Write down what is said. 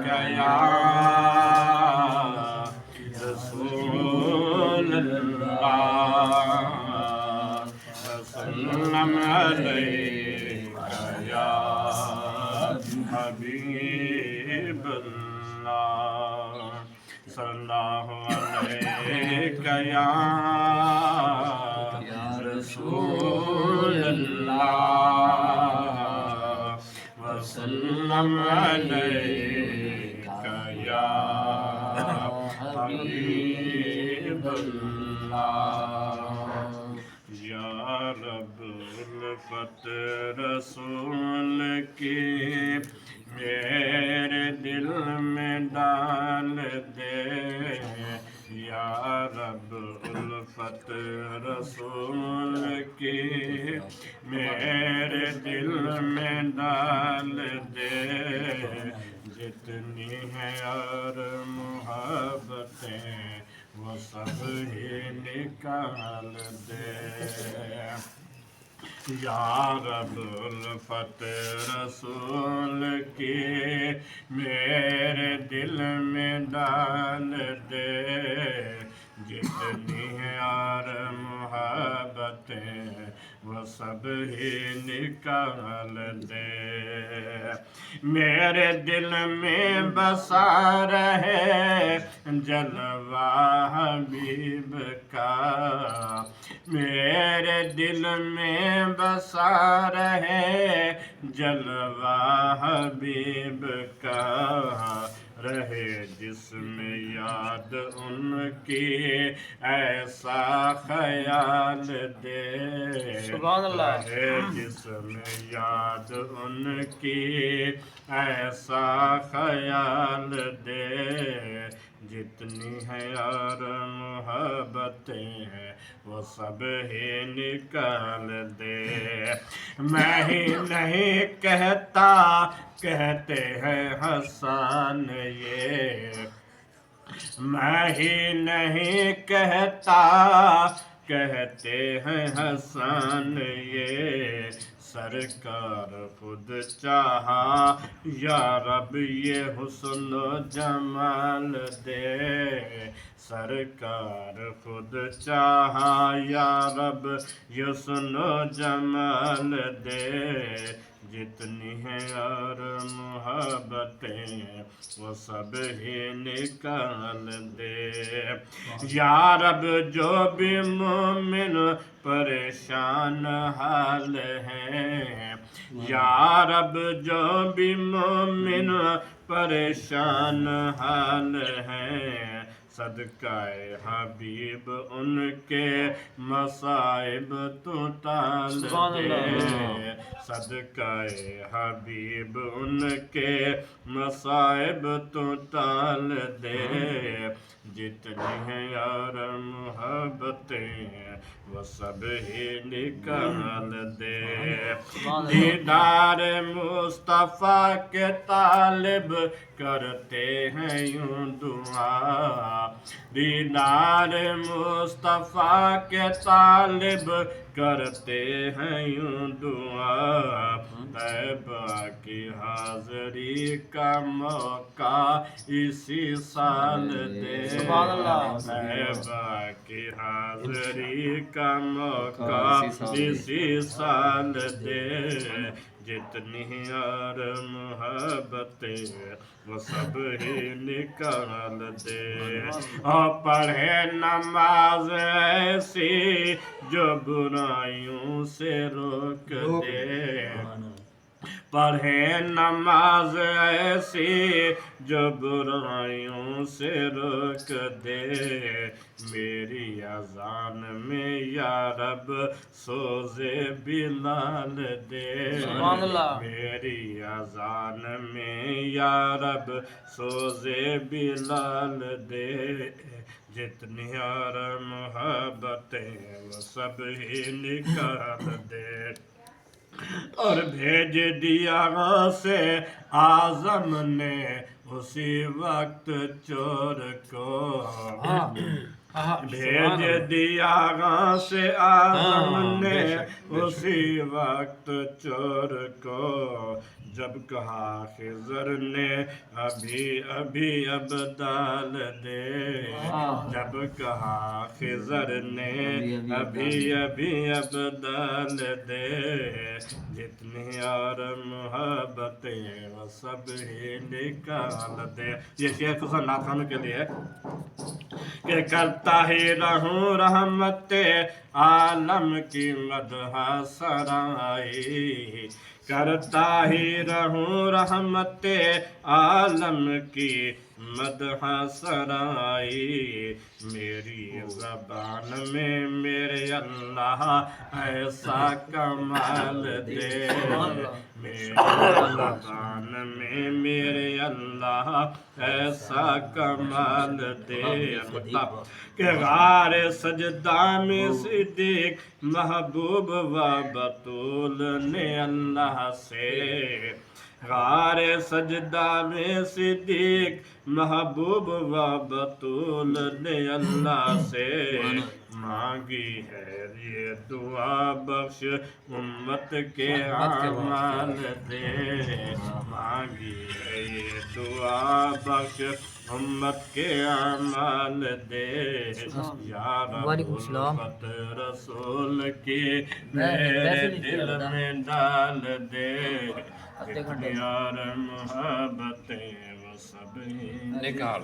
या रसूल अल्लाह वसल्लम अलैका या हबीब अल्लाह सल्लल्लाहु अलैका या रसूल अल्लाह वसल्लम अलैका या हबीब अल्लाह या रब उल्फत रसूल की मेरे दिल में डाल दे या रब उल्फत रसूल की मेरे दिल में डाल दे जितनी है और मोहब्बतें वो सब ही निकाल दे या रब उल्फत रसूल की मेरे दिल में डाल दे जितनी है और मोहब्बतें वो सब ही निकाल दे मेरे दिल में बसा रहे जलवा हबीब का मेरे दिल में बसा रहे जलवा हबीब का रहे जिसमें याद उनकी ऐसा ख्याल दे रहे जिसमें याद उनकी ऐसा ख्याल दे जितनी है यार मोहब्बतें हैं वो सब ही निकाल दे मैं ही नहीं कहता कहते हैं हसन ये मैं ही नहीं कहता कहते हैं हसन ये सरकार खुद चाहा या रब ये हुस्न जमाल दे सरकार खुद चाहा या रब ये हुस्न जमाल दे जितनी है और मोहब्बतें वो सब ही निकाल दे या रब जो भी मोमिन परेशान हाल है या रब जो भी मोमिन परेशान हाल है सदकाए हबीब उनके मसाइब तो टाल दे सदकाए हबीब उनके मसाइब तो टाल दे जितनी है यार मोहब्बतें वो सब ही निकाल दे दीदार मुस्तफ़ा के तालिब करते हैं यूं दुआ दीदार मुस्तफ़ा के तालिब करते हैं यूं दुआ तैबा की हाज़री का मौका इसी साल दे तैबा की हाज़री का मौका इसी साल दे जितनी और मोहब्बतें वो सब ही निकाल दे और पढ़े नमाज ऐसी जो बुराइयों से रोक दे पढ़े नमाज ऐसी जो बुराइयों से रोक दे मेरी अजान में या रब सोज़े बिलाल दे मेरी अजान में या रब सोज़े बिलाल दे जितनी और मोहब्बतें वो सब ही निकाल दे और भेज दिया से आज़म ने उसी वक्त चोर को भेज दिया गां से आजम ने उसी वक्त चोर को, जब कहा खिज़र ने अभी अभी अब डाल दे, जब कहा खिज़र ने अभी अभी अब डाल दे, जितनी और मोहब्बतें वो सब ही निकाल दे। ये शेर खुदा नाथानों के लिए कि करता ही रहूं रहमते आलम की मदह सराई, करता ही रहूं रहमते आलम की मदह सराई, मेरी ज़बान में मेरे अल्लाह ऐसा कमाल दे, मेरी ज़बान में मेरे अल्लाह ऐसा कमाल दे। कि गारे सजदा में सिद्दीक महबूब व बतूल ने अल्लाह से, गारे सजदा में सिद्दीक महबूब व बतूल ने अल्लाह से, मांगी है ये दुआ बख्श उम्मत के आमाल दे, मांगी है ये दुआ बख्श उम्मत के आमाल दे, या रब्बुल रसूल की मेरे दिल में डाल दे, इतनी और मोहब्बतें वो सब ही निकाल।